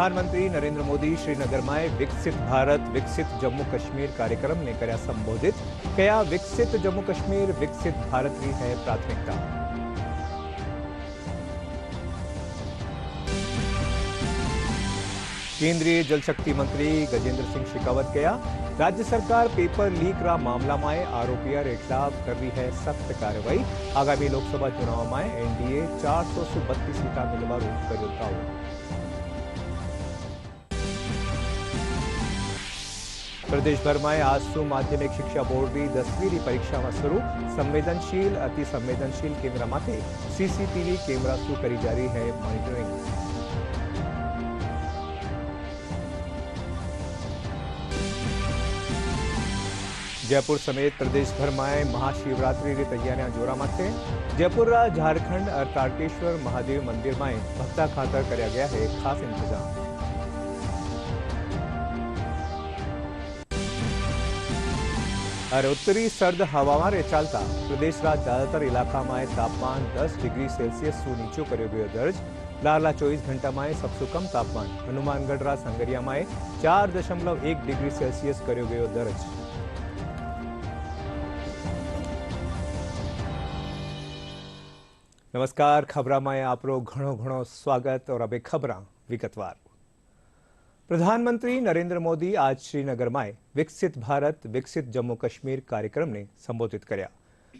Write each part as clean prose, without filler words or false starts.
प्रधानमंत्री नरेंद्र मोदी श्रीनगर में विकसित भारत विकसित जम्मू कश्मीर कार्यक्रम ने કર્યા સંબોધિત। કયા વિકસિત જમ્મુ કશ્મીર વિકસિત ભારતની है प्राथमिकता। केंद्रीय जल शक्ति मंत्री गजेंद्र सिंह शेखावत कया राज्य सरकार पेपर लीक रा मामला में आरोपियों के खिलाफ कर रही है सख्त कार्रवाई। आगामी लोकसभा चुनाव में एनडीए 432 सीटा मिलवारू कर्यो दावो। प्रदेश भर में आज सु माध्यमिक शिक्षा बोर्ड की 10वीं परीक्षा में शुरू। संवेदनशील अति संवेदनशील केंद्र माटे सीसीटीवी कैमरा शू करी जारी है मॉनिटरिंग। जयपुर समेत प्रदेश भर में महाशिवरात्रि की तैयारियां जोरा में थे। जयपुर झारखंड और तारकेश्वर महादेव मंदिर में भक्ता खातर कराया गया है खास इंतजाम। और उत्तरी सर्द हवामां रे चालता प्रदेश ज्यादातर इलाका में तापमान 10 डिग्री सेल्सियस सु नीचो कर्यो गयो दर्ज। लाला 24 घंटा में सबसे कम तापमान हनुमानगढ़ संगरिया में 4.1 डिग्री सेल्सियस कर्यो गयो दर्ज। नमस्कार, खबरा में आपरो घणो घणो स्वागत। और अब खबरा विगतवार। प्रधानमंत्री नरेंद्र मोदी आज श्रीनगर में विकसित भारत विकसित जम्मू कश्मीर कार्यक्रम ने संबोधित कर्या।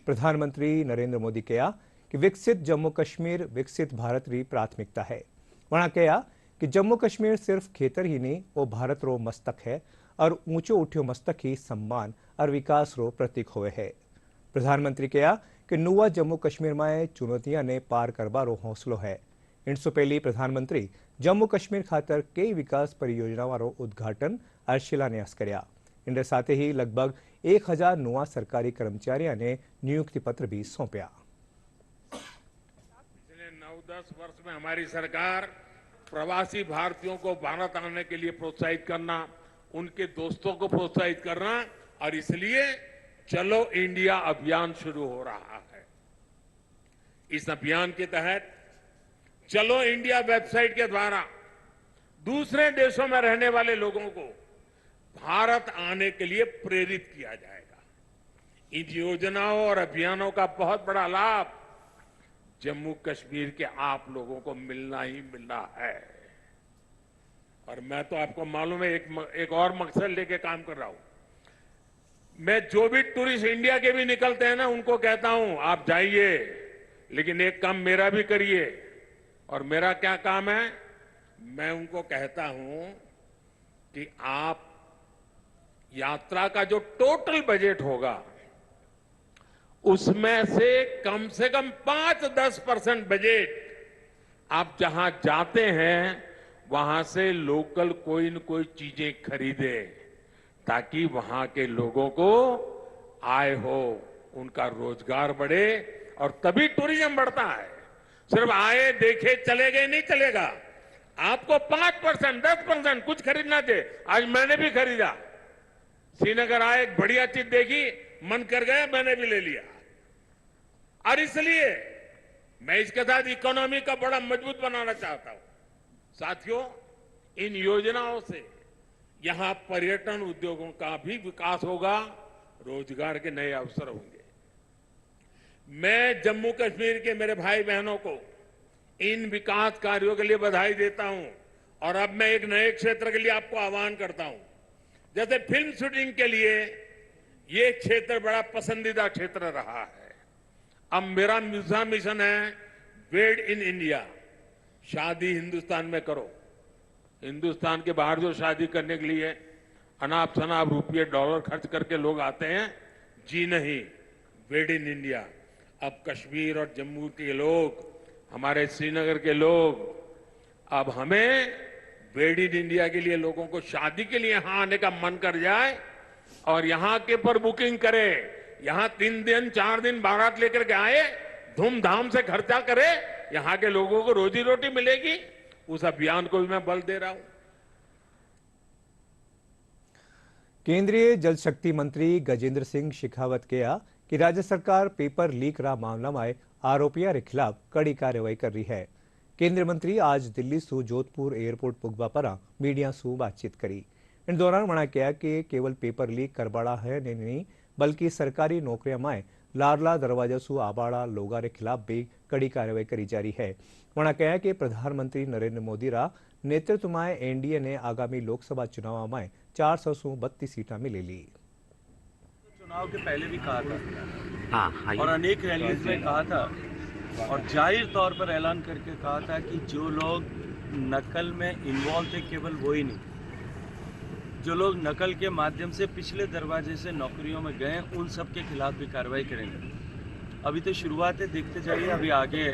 प्रधानमंत्री नरेंद्र मोदी कहा कि विकसित जम्मू कश्मीर विकसित भारत री प्राथमिकता है। वहां कहा कि जम्मू कश्मीर सिर्फ खेतर ही नहीं, वो भारत रो मस्तक है और ऊंचो उठ्यो मस्तक ही सम्मान और विकास रो प्रतीक हुए है। प्रधानमंत्री कहा कि नुआ जम्मू कश्मीर में चुनौतियां ने पार करवारो हौसलो है। इनसे पहले प्रधानमंत्री जम्मू कश्मीर खातर कई विकास परियोजनाओं उद्घाटन और शिलान्यास कर्या। इनके साथ ही लगभग 1000 नुआ सरकारी कर्मचारियों ने नियुक्ति पत्र भी सौंपया। पिछले 9-10 वर्ष में हमारी सरकार प्रवासी भारतीयों को भारत आने के लिए प्रोत्साहित करना, उनके दोस्तों को प्रोत्साहित करना, और इसलिए चलो इंडिया अभियान शुरू हो रहा है। इस अभियान के तहत चलो इंडिया वेबसाइट के द्वारा दूसरे देशों में रहने वाले लोगों को भारत आने के लिए प्रेरित किया जाएगा। इन योजनाओं और अभियानों का बहुत बड़ा लाभ जम्मू कश्मीर के आप लोगों को मिलना ही मिलना है। और मैं तो आपको मालूम है एक और मकसद लेके काम कर रहा हूं। मैं जो भी टूरिस्ट इंडिया के भी निकलते हैं ना, उनको कहता हूं आप जाइए, लेकिन एक काम मेरा भी करिए। और मेरा क्या काम है? मैं उनको कहता हूं कि आप यात्रा का जो टोटल बजट होगा उसमें से कम 5-10% बजट आप जहां जाते हैं वहां से लोकल कोई न कोई चीजें खरीदे, ताकि वहां के लोगों को आय हो, उनका रोजगार बढ़े, और तभी टूरिज्म बढ़ता है। सिर्फ आए देखे चले गए नहीं चलेगा। आपको 5% 10% कुछ खरीदना चाहिए। आज मैंने भी खरीदा। श्रीनगर आए, एक बढ़िया चीज देखी, मन कर गया, मैंने भी ले लिया। और इसलिए मैं इसके साथ इकोनॉमी का बड़ा मजबूत बनाना चाहता हूं। साथियों, इन योजनाओं से यहां पर्यटन उद्योगों का भी विकास होगा, रोजगार के नए अवसर होंगे। मैं जम्मू कश्मीर के मेरे भाई बहनों को इन विकास कार्यों के लिए बधाई देता हूं। और अब मैं एक नए क्षेत्र के लिए आपको आह्वान करता हूं। जैसे फिल्म शूटिंग के लिए ये क्षेत्र बड़ा पसंदीदा क्षेत्र रहा है। अब मेरा मिशन है मेड इन इंडिया। शादी हिंदुस्तान में करो। हिंदुस्तान के बाहर जो शादी करने के लिए अनाप शनाप रुपये डॉलर खर्च करके लोग आते हैं, जी नहीं, मेड इन इंडिया। अब कश्मीर और जम्मू के लोग, हमारे श्रीनगर के लोग, अब हमें मेड इन इंडिया के लिए लोगों को शादी के लिए यहां आने का मन कर जाए और यहां के पर बुकिंग करे, यहां 3 दिन 4 दिन बारात लेकर के आए, धूमधाम से खर्चा करे, यहां के लोगों को रोजी रोटी मिलेगी। उस अभियान को भी मैं बल दे रहा हूं। केंद्रीय जल शक्ति मंत्री गजेंद्र सिंह शेखावत कहा कि राज्य सरकार पेपर लीक रा मामला में आरोपियों के खिलाफ कड़ी कार्रवाई कर रही है। केंद्रीय मंत्री आज दिल्ली सु जोधपुर एयरपोर्ट पुगवा परा मीडिया सु बातचीत करी। इन दौरान वणा कहा कि केवल पेपर लीक करवाड़ा है नहीं बल्कि सरकारी नौकरियां माए लारला दरवाजा सु आबाड़ा लोगा रे खिलाफ भी कड़ी कार्रवाई करी जा रही है। वणा कहा कि प्रधानमंत्री नरेंद्र मोदी रा नेतृत्व में एनडीए ने आगामी लोकसभा चुनाव में 432 सीटा मिले ली। चुनाव के पहले भी कहा था हाँ, और अनेक रैलीज में कहा था और जाहिर तौर पर ऐलान करके कहा था कि जो लोग नकल में इन्वॉल्व थे केवल वो ही नहीं, जो लोग नकल के माध्यम से पिछले दरवाजे से नौकरियों में गए उन सब के खिलाफ भी कार्रवाई करेंगे। अभी तो शुरुआत है, देखते जाइए। अभी आगे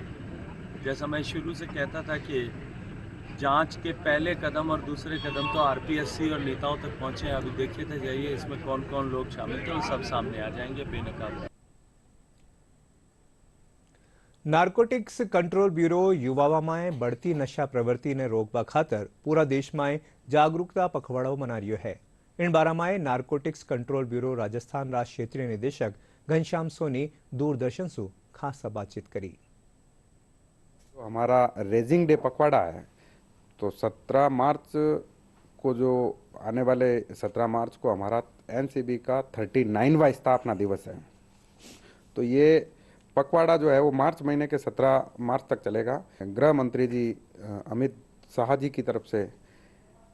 जैसा मैं शुरू से कहता था कि जांच के पहले कदम और दूसरे कदम तो आरपीएससी और नेताओं तक पहुंचे हैं। अभी देखते तो जाइए इसमें कौन कौन लोग शामिल थे, वो सब सामने आ जाएंगे बेनकाब। नार्कोटिक्स कंट्रोल ब्यूरो युवाओं में बढ़ती नशा प्रवृत्ति ने रोकवा खातर पूरा देश में जागरूकता पखवाड़ो मना रही है। इन बारा में नार्कोटिक्स कंट्रोल ब्यूरो राजस्थान रा क्षेत्रीय निदेशक घनश्याम सोनी दूरदर्शन से खास बातचीत करी। तो हमारा रेजिंग डे पखवाड़ा है, तो 17 मार्च को जो आने वाले 17 मार्च को हमारा एनसीबी का 39वां स्थापना दिवस है। तो ये पखवाड़ा जो है वो मार्च महीने के 17 मार्च तक चलेगा। गृह मंत्री जी अमित शाह जी की तरफ से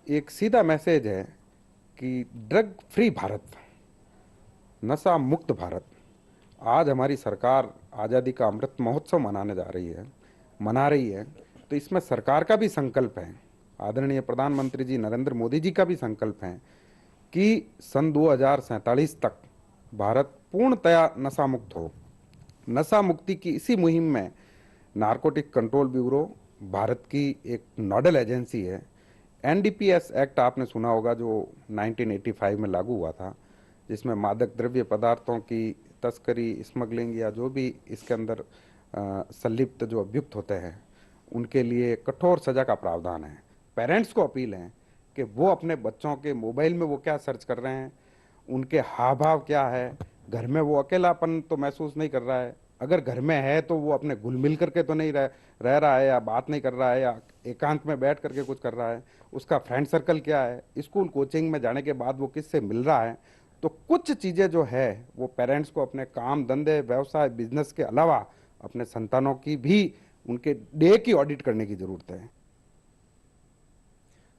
एक सीधा मैसेज है कि ड्रग फ्री भारत, नशा मुक्त भारत। आज हमारी सरकार आज़ादी का अमृत महोत्सव मना रही है, तो इसमें सरकार का भी संकल्प है, आदरणीय प्रधानमंत्री जी नरेंद्र मोदी जी का भी संकल्प है कि सन 2047 तक भारत पूर्णतया नशा मुक्त हो। नशा मुक्ति की इसी मुहिम में नारकोटिक कंट्रोल ब्यूरो भारत की एक नोडल एजेंसी है। एनडीपीएस एक्ट आपने सुना होगा, जो 1985 में लागू हुआ था, जिसमें मादक द्रव्य पदार्थों की तस्करी, स्मगलिंग या जो भी इसके अंदर संलिप्त जो अभियुक्त होते हैं उनके लिए कठोर सजा का प्रावधान है। पेरेंट्स को अपील है कि वो अपने बच्चों के मोबाइल में वो क्या सर्च कर रहे हैं, उनके हाव भाव क्या है, घर में वो अकेलापन तो महसूस नहीं कर रहा है, अगर घर में है तो वो अपने घुल मिल करके तो नहीं रह रहा है, या बात नहीं कर रहा है, या एकांत में बैठ करके कुछ कर रहा है, उसका फ्रेंड सर्कल क्या है, स्कूल कोचिंग में जाने के बाद वो किससे मिल रहा है। तो कुछ चीज़ें जो है वो पेरेंट्स को अपने काम धंधे व्यवसाय बिजनेस के अलावा अपने संतानों की भी उनके डे की ऑडिट करने की जरूरत है।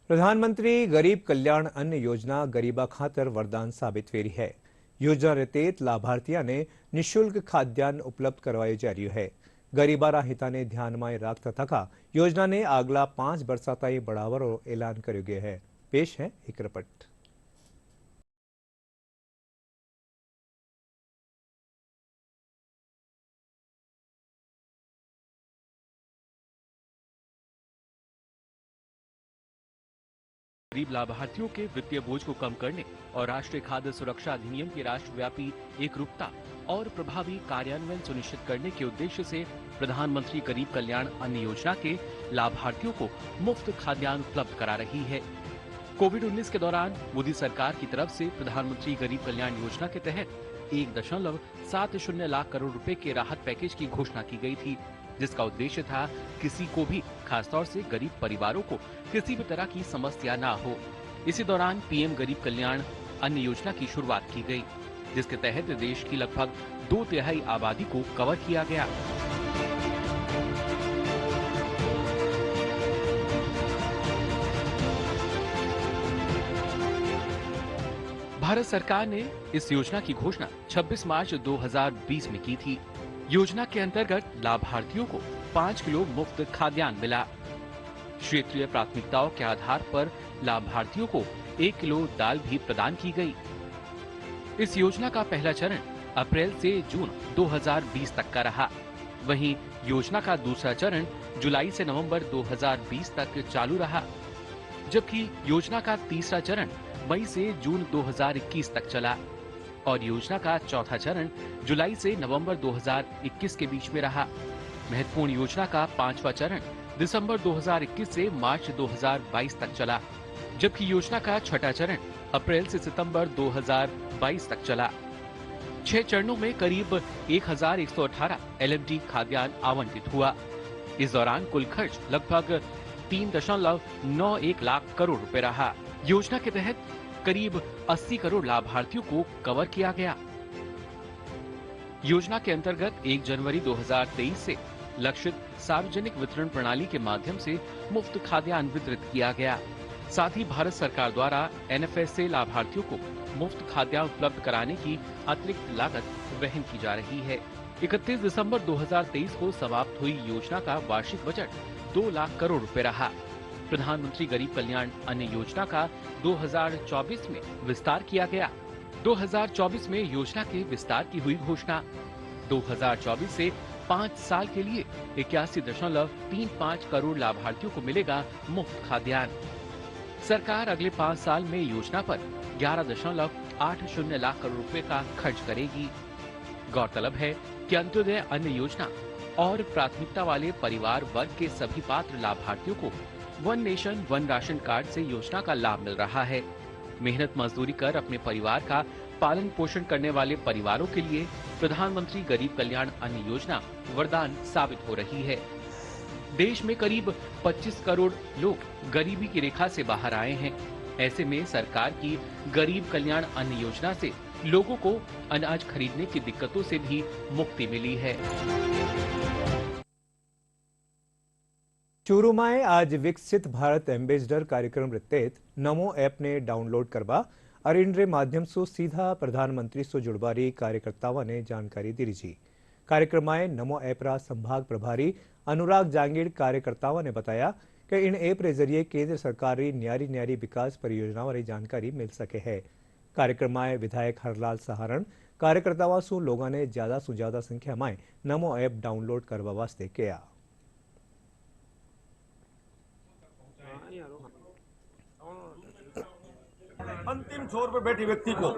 प्रधानमंत्री गरीब कल्याण अन्न योजना गरीबा खातर वरदान साबित हुई है। योजना रे तहत लाभार्थियों ने निःशुल्क खाद्यान्न उपलब्ध करवाई जा रही है। गरीबारा हिता ने ध्यान में रखता थका योजना ने अगला 5 वर्षा ताई बढ़ावारो ऐलान करो गया है। पेश है एक रिपोर्ट। गरीब लाभार्थियों के वित्तीय बोझ को कम करने और राष्ट्रीय खाद्य सुरक्षा अधिनियम की राष्ट्रव्यापी एकरूपता और प्रभावी कार्यान्वयन सुनिश्चित करने के उद्देश्य से प्रधानमंत्री गरीब कल्याण अन्न योजना के लाभार्थियों को मुफ्त खाद्यान्न उपलब्ध करा रही है। कोविड-19 के दौरान मोदी सरकार की तरफ से प्रधानमंत्री गरीब कल्याण योजना के तहत 1.70 लाख करोड़ रुपए के राहत पैकेज की घोषणा की गई थी, जिसका उद्देश्य था किसी को भी, खासतौर से गरीब परिवारों को किसी भी तरह की समस्या ना हो। इसी दौरान पीएम गरीब कल्याण अन्न योजना की शुरुआत की गई, जिसके तहत देश की लगभग 2/3 आबादी को कवर किया गया। भारत सरकार ने इस योजना की घोषणा 26 मार्च 2020 में की थी। योजना के अंतर्गत लाभार्थियों को 5 किलो मुफ्त खाद्यान्न मिला। क्षेत्रीय प्राथमिकताओं के आधार पर लाभार्थियों को 1 किलो दाल भी प्रदान की गई। इस योजना का पहला चरण अप्रैल से जून 2020 तक का रहा। वहीं योजना का दूसरा चरण जुलाई से नवंबर 2020 तक चालू रहा, जबकि योजना का तीसरा चरण मई से जून 2021 तक चला और योजना का चौथा चरण जुलाई से नवंबर 2021 के बीच में रहा। महत्वपूर्ण योजना का 5वां चरण दिसंबर 2021 से मार्च 2022 तक चला, जबकि योजना का छठा चरण अप्रैल से सितंबर 2022 तक चला। 6 चरणों में करीब 1118 एलएमडी खाद्यान्न आवंटित हुआ। इस दौरान कुल खर्च लगभग 3.91 लाख करोड़ रुपए रहा। योजना के तहत करीब 80 करोड़ लाभार्थियों को कवर किया गया। योजना के अंतर्गत 1 जनवरी 2023 से लक्षित सार्वजनिक वितरण प्रणाली के माध्यम से मुफ्त खाद्यान्न वितरित किया गया। साथ ही भारत सरकार द्वारा एनएफएस से लाभार्थियों को मुफ्त खाद्यान्न उपलब्ध कराने की अतिरिक्त लागत वहन की जा रही है। 31 दिसंबर 2023 को समाप्त हुई योजना का वार्षिक बजट 2 लाख करोड़ रुपए रहा। प्रधानमंत्री गरीब कल्याण अन्न योजना का 2024 में विस्तार किया गया। 2024 में योजना के विस्तार की हुई घोषणा। 2024 से 5 साल के लिए 81.35 करोड़ लाभार्थियों को मिलेगा मुफ्त खाद्यान्न। सरकार अगले 5 साल में योजना पर 11.80 लाख करोड़ रुपए का खर्च करेगी। गौरतलब है कि अंत्योदय अन्न योजना और प्राथमिकता वाले परिवार वर्ग के सभी पात्र लाभार्थियों को one nation one ration card से योजना का लाभ मिल रहा है। मेहनत मजदूरी कर अपने परिवार का पालन पोषण करने वाले परिवारों के लिए प्रधानमंत्री गरीब कल्याण अन्न योजना वरदान साबित हो रही है। देश में करीब 25 करोड़ लोग गरीबी की रेखा से बाहर आए हैं। ऐसे में सरकार की गरीब कल्याण अन्न योजना से लोगों को अनाज खरीदने की दिक्कतों से भी मुक्ति मिली है। चूरूमाए आज विकसित भारत एम्बेसडर कार्यक्रम रितेत नमो ऐप ने डाउनलोड करवा और इनरे माध्यम से सीधा प्रधानमंत्री से जुड़वारी कार्यकर्ताओं ने जानकारी दी रही। कार्यक्रम में नमो ऐप रा संभाग प्रभारी अनुराग जांगीड़ कार्यकर्ताओं ने बताया कि इन ऐप के जरिए केंद्र सरकार की न्यारी न्यारी विकास परियोजनाओं की जानकारी मिल सके है। कार्यक्रम में विधायक हरलाल सहारण कार्यकर्ताओं से लोगों ने ज्यादा से ज्यादा संख्या में नमो ऐप डाउनलोड करवा वास्ते किया। अंतिम छोर पर बैठे व्यक्ति को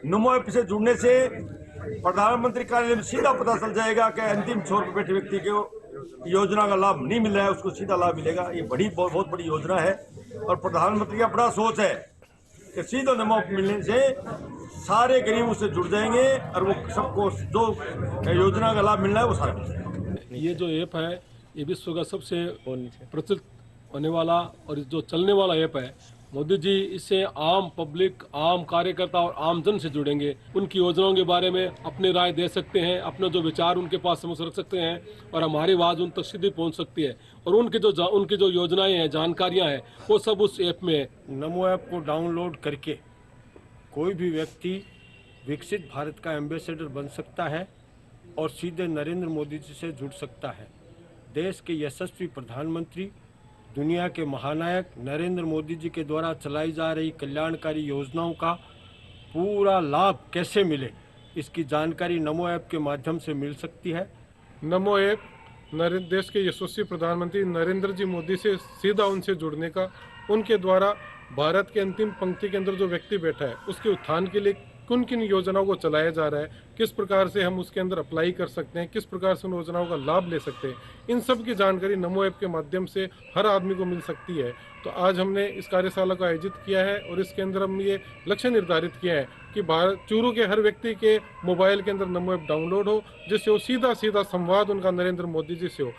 नमो ऐप से जुड़ने से प्रधानमंत्री कार्यालय में सीधा पता चल जाएगा कि अंतिम छोर पर बैठे व्यक्ति को योजना का लाभ नहीं मिल रहा है, उसको सीधा लाभ मिलेगा। ये बहुत बड़ी योजना है और प्रधानमंत्री का बड़ा सोच है कि सीधा नमो ऐप मिलने से सारे गरीब उससे जुड़ जाएंगे और वो सबको जो योजना का लाभ मिलना है वो सारा मिलेगा। ये जो ऐप है ये विश्व का सबसे प्रचलित होने वाला और जो चलने वाला ऐप है। मोदी जी इससे आम पब्लिक, आम कार्यकर्ता और आम जन से जुड़ेंगे, उनकी योजनाओं के बारे में अपनी राय दे सकते हैं, अपने जो विचार उनके पास समझ रख सकते हैं और हमारी आवाज़ उन तक सीधी पहुंच सकती है और उनकी जो योजनाएं हैं, जानकारियां हैं, वो सब उस ऐप में है। नमो ऐप को डाउनलोड करके कोई भी व्यक्ति विकसित भारत का एम्बेसडर बन सकता है और सीधे नरेंद्र मोदी जी से जुड़ सकता है। देश के यशस्वी प्रधानमंत्री, दुनिया के महानायक नरेंद्र मोदी जी के द्वारा चलाई जा रही कल्याणकारी योजनाओं का पूरा लाभ कैसे मिले, इसकी जानकारी नमो ऐप के माध्यम से मिल सकती है। नमो ऐप देश के यशस्वी प्रधानमंत्री नरेंद्र जी मोदी से सीधा उनसे जुड़ने का, उनके द्वारा भारत के अंतिम पंक्ति के अंदर जो व्यक्ति बैठा है उसके उत्थान के लिए किन किन योजनाओं को चलाया जा रहा है, किस प्रकार से हम उसके अंदर अप्लाई कर सकते हैं, किस प्रकार से उन योजनाओं का लाभ ले सकते हैं, इन सब की जानकारी नमो ऐप के माध्यम से हर आदमी को मिल सकती है। तो आज हमने इस कार्यशाला को आयोजित किया है और इसके अंदर हम ये लक्ष्य निर्धारित किया है कि चूरू के हर व्यक्ति के मोबाइल के अंदर नमो ऐप डाउनलोड हो, जिससे वो सीधा संवाद उनका नरेंद्र मोदी जी से हो।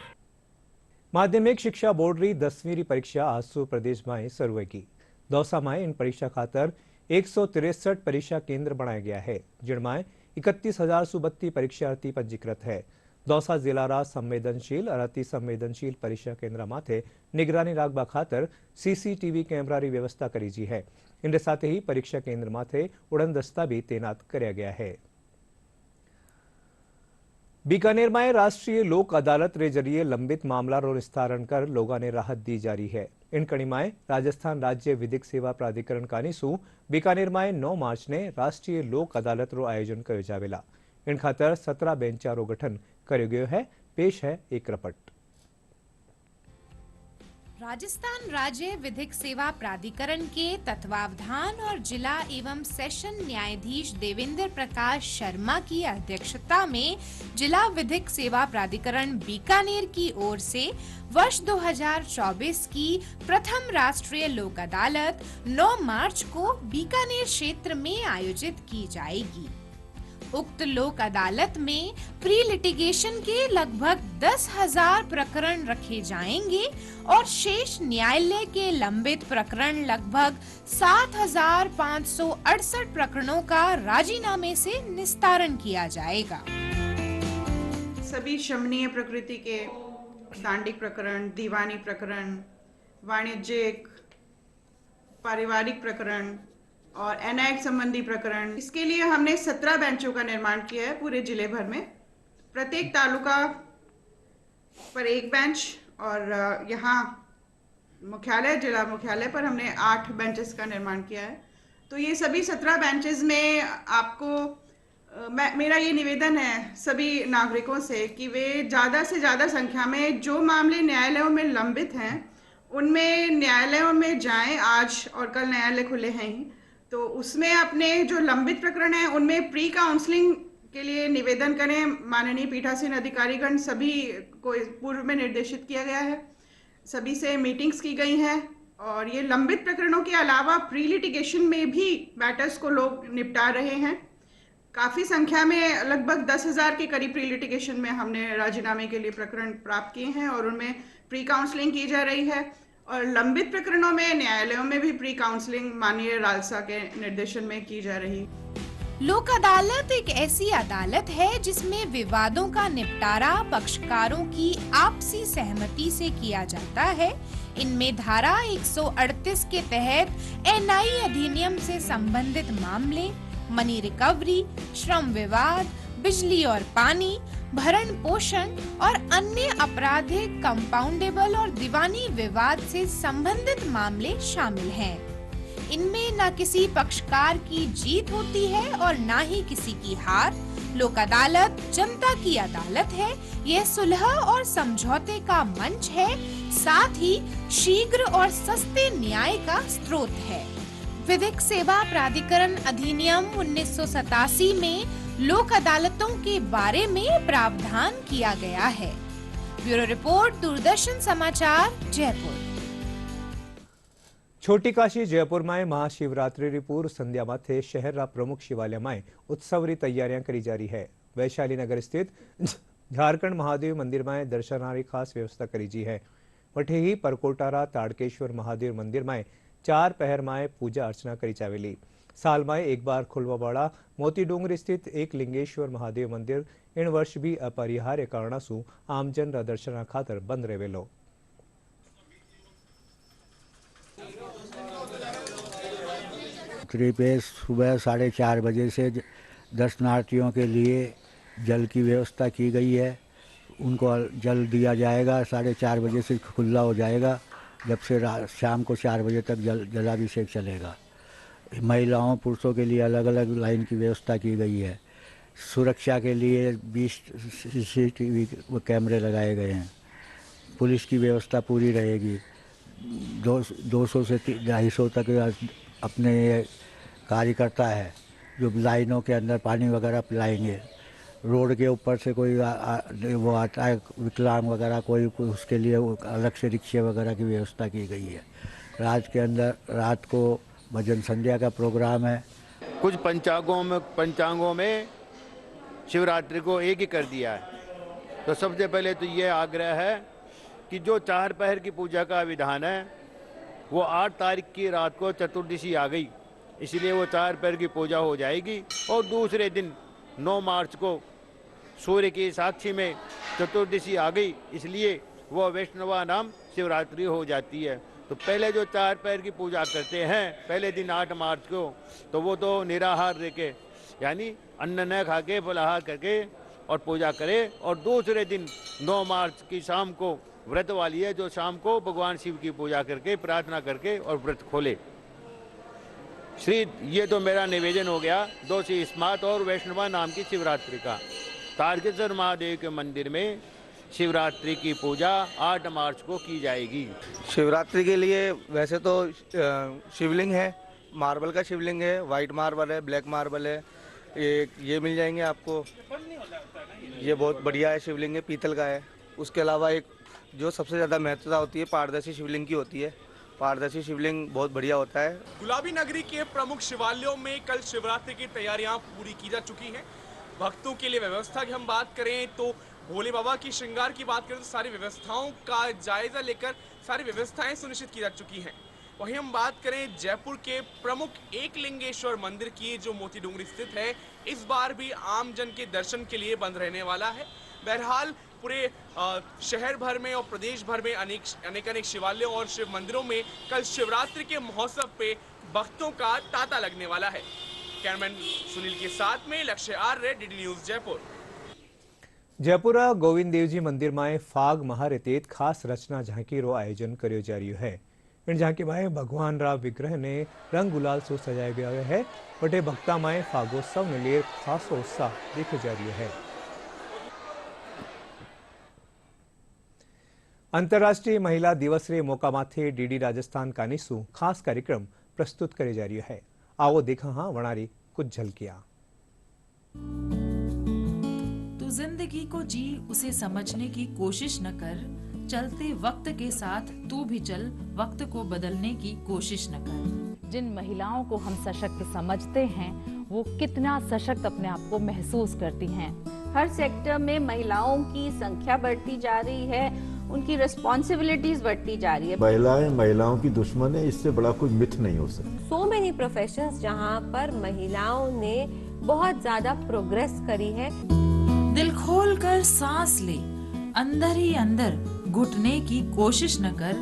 माध्यमिक शिक्षा बोर्ड री 10वीं परीक्षा आज से प्रदेश में शुरू होगी। दौसा में इन परीक्षा खातर 163 परीक्षा केंद्र बनाया गया है, जिनमें 31,032 परीक्षार्थी पंजीकृत है। दौसा जिला रा संवेदनशील और अति संवेदनशील परीक्षा केंद्र माथे निगरानी राखवा खातर सीसीटीवी कैमरा री व्यवस्था करी जी है। इनके साथ ही परीक्षा केंद्र माथे उड़न दस्ता भी तैनात किया गया है। बीकानेर में राष्ट्रीय लोक अदालत रे जरिए लंबित मामला रो निस्तारण कर लोगों ने राहत दी जा रही है। इन कड़ी में राजस्थान राज्य विधिक सेवा प्राधिकरण कानीसू बीकानेर में 9 मार्च ने राष्ट्रीय लोक अदालत रो आयोजन किया जावेला। इन खातर 17 बेंचा रो गठन किया गयो है। पेश है एक रिपोर्ट। राजस्थान राज्य विधिक सेवा प्राधिकरण के तत्वावधान और जिला एवं सेशन न्यायाधीश देवेंद्र प्रकाश शर्मा की अध्यक्षता में जिला विधिक सेवा प्राधिकरण बीकानेर की ओर से वर्ष 2024 की प्रथम राष्ट्रीय लोक अदालत 9 मार्च को बीकानेर क्षेत्र में आयोजित की जाएगी। उक्त लोक अदालत में प्री लिटिगेशन के लगभग 10,000 प्रकरण रखे जाएंगे और शेष न्यायालय के लंबित प्रकरण लगभग 7,568 प्रकरणों का राजीनामे से निस्तारण किया जाएगा। सभी शमनीय प्रकृति के दांडिक प्रकरण, दीवानी प्रकरण, वाणिज्यिक, पारिवारिक प्रकरण और एनआईएक्ट संबंधी प्रकरण, इसके लिए हमने 17 बेंचों का निर्माण किया है पूरे जिले भर में। प्रत्येक तालुका पर एक बेंच और यहाँ मुख्यालय, जिला मुख्यालय पर हमने 8 बेंचेस का निर्माण किया है। तो ये सभी 17 बेंचेस में आपको मेरा ये निवेदन है सभी नागरिकों से कि वे ज़्यादा से ज़्यादा संख्या में जो मामले न्यायालयों में लंबित हैं उनमें न्यायालयों में जाएं। आज और कल न्यायालय खुले हैं ही, तो उसमें अपने जो लंबित प्रकरण हैं उनमें प्री काउंसलिंग के लिए निवेदन करें। माननीय पीठासीन अधिकारीगण सभी को पूर्व में निर्देशित किया गया है, सभी से मीटिंग्स की गई हैं और ये लंबित प्रकरणों के अलावा प्री लिटिगेशन में भी मैटर्स को लोग निपटा रहे हैं। काफ़ी संख्या में लगभग 10,000 के करीब प्री लिटिगेशन में हमने राजीनामे के लिए प्रकरण प्राप्त किए हैं और उनमें प्री काउंसलिंग की जा रही है और लंबित प्रकरणों में न्यायालयों में भी प्री काउंसलिंग माननीय रालसा के निर्देशन में की जा रही। लोक अदालत एक ऐसी अदालत है जिसमें विवादों का निपटारा पक्षकारों की आपसी सहमति से किया जाता है। इनमें धारा 138 के तहत एनआई अधिनियम से संबंधित मामले, मनी रिकवरी, श्रम विवाद, बिजली और पानी, भरण पोषण और अन्य आपराधिक, कंपाउंडेबल और दीवानी विवाद से संबंधित मामले शामिल हैं। इनमें न किसी पक्षकार की जीत होती है और न ही किसी की हार। लोक अदालत जनता की अदालत है। यह सुलह और समझौते का मंच है, साथ ही शीघ्र और सस्ते न्याय का स्रोत है। विधिक सेवा प्राधिकरण अधिनियम 1987 में लोक अदालतों के बारे में प्रावधान किया गया है। ब्यूरो रिपोर्ट, दूरदर्शन समाचार, जयपुर। छोटी काशी जयपुर में महाशिवरात्रि पूर्व संध्या माथे शहर प्रमुख शिवालय में उत्सव री तैयारियां करी जा रही है। वैशाली नगर स्थित झारखंड महादेव मंदिर में दर्शनारी खास व्यवस्था करी जी है। वठे ही परकोटारा ताड़केश्वर महादेव मंदिर में 4 पहर में पूजा अर्चना करी जावेली। साल में एक बार खुलवा वाला मोती डोंगरी स्थित एक लिंगेश्वर महादेव मंदिर इन वर्ष भी अपरिहार्य कारणसु आमजन दर्शना खातर बंद रहेलो। पे सुबह 4:30 बजे से दर्शनार्थियों के लिए जल की व्यवस्था की गई है। उनको जल दिया जाएगा, 4:30 बजे से खुला हो जाएगा, जब से शाम को 4 बजे तक जलाभिषेक चलेगा। महिलाओं पुरुषों के लिए अलग अलग लाइन की व्यवस्था की गई है। सुरक्षा के लिए 20 CCTV कैमरे लगाए गए हैं। पुलिस की व्यवस्था पूरी रहेगी। 200 से 250 तक अपने कार्यकर्ता है जो लाइनों के अंदर पानी वगैरह पिलाएंगे। रोड के ऊपर से कोई वो आता है विकलांग वगैरह, कोई उसके लिए अलग से रिक्शे वगैरह की व्यवस्था की गई है। रात को भजन संध्या का प्रोग्राम है। कुछ पंचांगों में शिवरात्रि को एक ही कर दिया है। तो सबसे पहले तो ये आग्रह है कि जो 4 पहर की पूजा का विधान है वो 8 तारीख की रात को चतुर्दशी आ गई, इसलिए वो 4 पहर की पूजा हो जाएगी और दूसरे दिन 9 मार्च को सूर्य की साक्षी में चतुर्दशी आ गई, इसलिए वो वैष्णवा नाम शिवरात्रि हो जाती है। तो पहले जो 4 पहर की पूजा करते हैं पहले दिन 8 मार्च को, तो वो तो निराहार रह के यानी अन्न न खा के फलाहार करके और पूजा करे, और दूसरे दिन 9 मार्च की शाम को व्रत वाली है जो शाम को भगवान शिव की पूजा करके प्रार्थना करके और व्रत खोले। ये तो मेरा निवेदन हो गया 2 से स्मार्ट और वैष्णवा नाम की शिवरात्रि का। तारकेश्वर महादेव के मंदिर में शिवरात्रि की पूजा 8 मार्च को की जाएगी। शिवरात्रि के लिए वैसे तो शिवलिंग है, मार्बल का शिवलिंग है, वाइट मार्बल है, ब्लैक मार्बल है, ये मिल जाएंगे आपको। ये बहुत बढ़िया है शिवलिंग है, पीतल का है। उसके अलावा एक जो सबसे ज़्यादा महत्वता होती है पारदर्शी शिवलिंग की होती है। पारदर्शी शिवलिंग बहुत बढ़िया होता है। गुलाबी नगरी के प्रमुख शिवालयों में कल शिवरात्रि की तैयारियां पूरी की जा चुकी हैं। भक्तों के लिए व्यवस्था की हम बात करें तो भोले बाबा की श्रृंगार की बात करें तो सारी व्यवस्थाओं का जायजा लेकर सारी व्यवस्थाएं सुनिश्चित की जा चुकी हैं। वहीं हम बात करें जयपुर के प्रमुख एकलिंगेश्वर मंदिर की जो मोती डूंगरी स्थित है, इस बार भी आम जन के दर्शन के लिए बंद रहने वाला है। बहरहाल पूरे शहर भर में और प्रदेश भर में अनेक शिवालयों और शिव मंदिरों में कल शिवरात्रि के महोत्सव पे भक्तों का तांता लगने वाला है। कैमरामैन सुनील के साथ में लक्ष्य आर्य, डीडी न्यूज जयपुर। जयपुरा गोविंद देवजी मंदिर में फाग महारेतेत खास रचना झांकी रो आयोजन कर्यो जा रह्यो है। इन झांकी में भगवान रा विग्रह ने रंग गुलाल से सजाया गया है। वटे भक्ता में फागोत्सव ने लेर खासो उत्साह देखो जा रह्यो है। अंतर्राष्ट्रीय महिला दिवस रे मौका माथे डीडी राजस्थान कानीसू खास कार्यक्रम प्रस्तुत करे जा रह्यो है। आओ देखा हाँ वणारी कुछ झलकियां। तू जिंदगी को जी उसे समझने की कोशिश न कर, चलते वक्त के साथ तू भी चल, वक्त को बदलने की कोशिश न कर। जिन महिलाओं को हम सशक्त समझते हैं वो कितना सशक्त अपने आप को महसूस करती हैं। हर सेक्टर में महिलाओं की संख्या बढ़ती जा रही है, उनकी रिस्पॉन्सिबिलिटीज बढ़ती जा रही है। महिलाओं की दुश्मन है, इससे बड़ा कोई मिथ नहीं हो सकता। सो मेनी प्रोफेशंस जहाँ पर महिलाओं ने बहुत ज्यादा प्रोग्रेस करी है। दिल खोल कर सांस ले, अंदर ही अंदर घुटने की कोशिश न कर,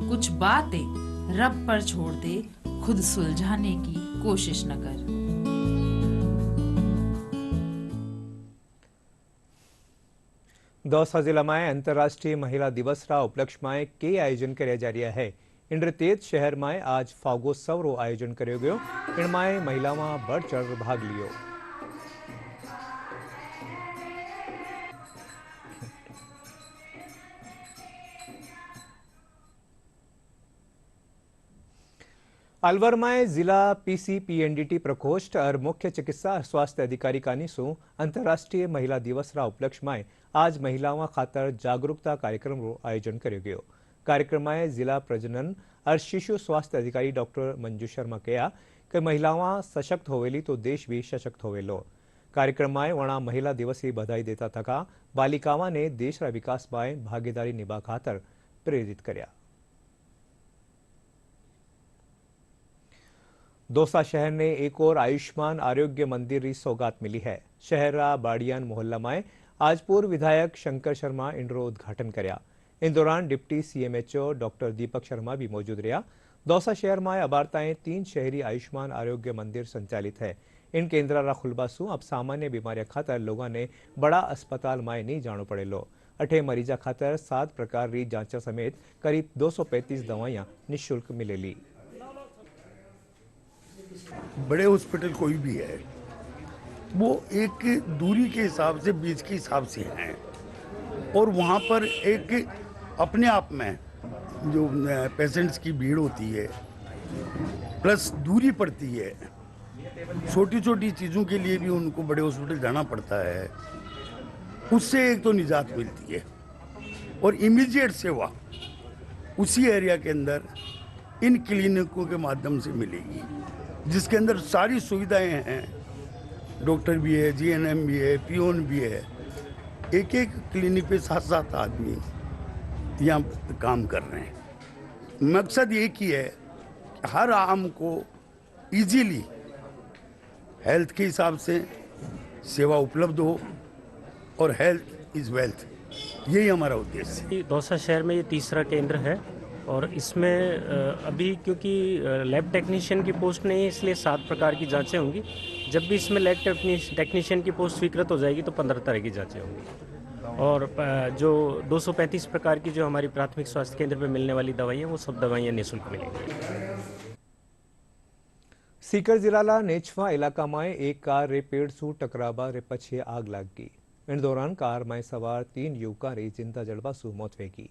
कुछ बातें रब पर छोड़ दे, खुद सुलझाने की कोशिश न कर। दौसा जिला में अंतर्राष्ट्रीय महिला दिवस रा उपलक्ष्य में के आयोजन कर्या जा रहा है। इंद्रतेज शहर में आज फागोत्सव रो आयोजन कर्यो गयो। इनमें महिलाओं बढ़ चढ़ भाग लियो। अलवर में जिला पीसीपीएनडीटी प्रकोष्ठ और मुख्य चिकित्सा स्वास्थ्य अधिकारी कानीसू अंतर्राष्ट्रीय महिला दिवस रा उपलक्ष्य में आज महिलाओं खातर जागरूकता कार्यक्रम रो आयोजन कर्यो गयो। कार्यक्रम में जिला प्रजनन और शिशु स्वास्थ्य अधिकारी डॉक्टर मंजू शर्मा कहा कि महिलाओं सशक्त होवेली तो देश भी सशक्त होवेलो। कार्यक्रम में वणा महिला दिवस की बधाई देता थका बालिकाओं ने देश रा विकास में भागीदारी निभा खातर प्रेरित कर्या। दौसा शहर ने एक और आयुष्मान आरोग्य मंदिर की सौगात मिली है। शहर रा बाड़ियान मोहल्ला में आज पूर्व विधायक शंकर शर्मा इनरो उद्घाटन कर्या। इन दौरान deputy CMHO doctor Deepak Sharma भी मौजूद रहा। दौसा शहर में अबारताएं 3 शहरी आयुष्मान आरोग्य मंदिर संचालित है। इन केंद्र रा खुलबासू अब सामान्य बीमारियां खातर लोगों ने बड़ा अस्पताल में नहीं जानो पड़ेलो। अठे मरीजा खातर 7 प्रकार री जांचा समेत करीब 235 दवाइयां निःशुल्क मिलेली। बड़े हॉस्पिटल कोई भी है वो एक दूरी के हिसाब से, बीच के हिसाब से हैं, और वहाँ पर एक अपने आप में जो पेशेंट्स की भीड़ होती है प्लस दूरी पड़ती है, छोटी छोटी चीज़ों के लिए भी उनको बड़े हॉस्पिटल जाना पड़ता है, उससे एक तो निजात मिलती है और इमीडिएट सेवा उसी एरिया के अंदर इन क्लिनिकों के माध्यम से मिलेगी, जिसके अंदर सारी सुविधाएं हैं। डॉक्टर भी है, जीएनएम भी है, पीओन भी है। एक एक क्लिनिक पे 7-7 आदमी यहाँ काम कर रहे हैं। मकसद एक ही है कि हर आम को इजीली हेल्थ के हिसाब से सेवा उपलब्ध हो और हेल्थ इज वेल्थ, यही हमारा उद्देश्य है। दौसा शहर में ये तीसरा केंद्र है और इसमें अभी क्योंकि लैब टेक्नीशियन की पोस्ट नहीं है इसलिए 7 प्रकार की जांचें होंगी। जब भी इसमें लैब टेक्नीशियन की पोस्ट स्वीकृत हो जाएगी तो 15 तरह की जांचें होंगी और जो 235 प्रकार की जो हमारी प्राथमिक स्वास्थ्य केंद्र पे मिलने वाली दवाइयाँ वो सब दवाइयाँ निःशुल्क मिलेंगी। सीकर जिला नेचवा इलाका में एक कार रे पेड़ सू टकराबा रे पछे आग लाग गई। इन दौरान कार में सवार 3 युवका री जिंदा जड़बासू मौत वेगी।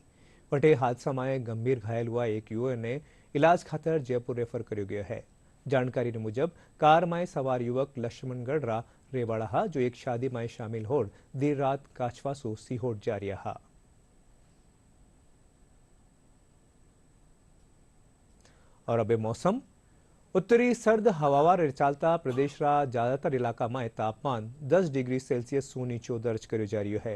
वटे हादसा में गंभीर घायल हुआ एक युवक ने इलाज खातर जयपुर रेफर कर्यो गयो है। जानकारी मुजब कार में सवार युवक लक्ष्मणगढ़ रा रेवाड़ा जो एक शादी में शामिल होड़ देर रात काछवासू सीहोर जा रहा। और अब मौसम उत्तरी सर्द हवावार चालता प्रदेशरा ज्यादातर इलाका में तापमान 10 डिग्री सेल्सियस सु नीचो दर्ज कर्यो जा रह्यो है।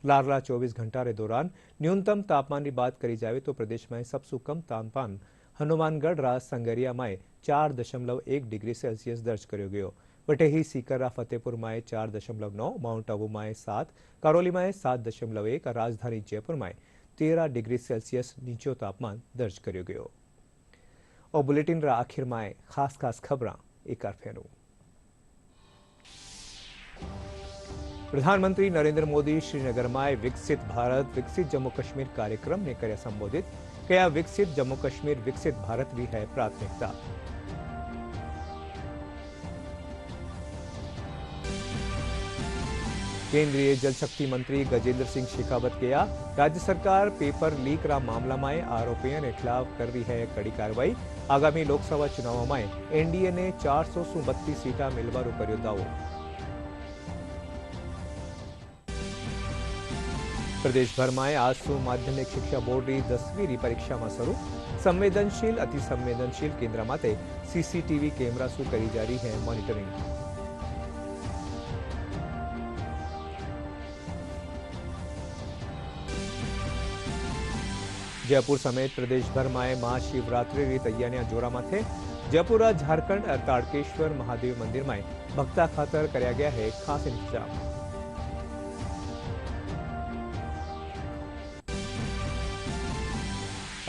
लारला 24 घंटा रे दौरान न्यूनतम तापमान की बात करी जाए तो प्रदेश में सबसे कम तापमान हनुमानगढ़ रा संगरिया में 4.1 डिग्री सेल्सियस दर्ज कर्यो गयो। वटे ही सीकरा फतेहपुर में 4.9, माउंट आबू में 7, करौली में 7.1 और राजधानी जयपुर में 13 डिग्री सेल्सियस नीचो तापमान दर्ज कर्यो गयो। और बुलेटिन रा आखिर में खास खबरां एक बार फेरू। प्रधानमंत्री नरेंद्र मोदी श्रीनगर में विकसित भारत विकसित जम्मू कश्मीर कार्यक्रम ने कर्या संबोधित। कया विकसित जम्मू कश्मीर विकसित भारत भी है प्राथमिकता। केंद्रीय जल शक्ति मंत्री गजेंद्र सिंह शेखावत कया राज्य सरकार पेपर लीक रा मामला में आरोपियों के खिलाफ कर रही है कड़ी कार्रवाई। आगामी लोकसभा चुनाव में एनडीए ने 432 सीटा मिलवारो कर्यो दावो। प्रदेश भर में आज सु माध्यमिक शिक्षा बोर्ड की 10મી परीक्षा में शुरू। संवेदनशील अति संवेदनशील केन्द्र माटे सीसीटीवी कैमरा सु करी जा रही है मॉनिटरिंग। जयपुर समेत प्रदेश भर में महाशिवरात्रि की तैयारियां जोरा में थे। जयपुर झारखंड और ताड़केश्वर महादेव मंदिर में भक्ता खातर कराया गया है खास इंतजाम।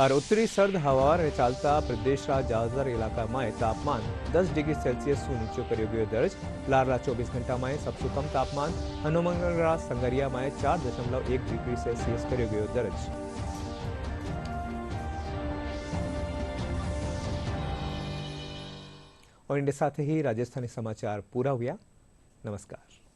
और उत्तरी सर्द हवा ने चालता प्रदेश का ज्यादातर इलाका में तापमान 10 डिग्री सेल्सियस सु नीचो कर्यो गयो दर्ज। लारला 24 घंटा में सबसे कम तापमान हनुमानगढ़ संगरिया में 4.1 डिग्री सेल्सियस कर्यो गयो दर्ज। और इनके साथ ही राजस्थानी समाचार पूरा हुआ। नमस्कार।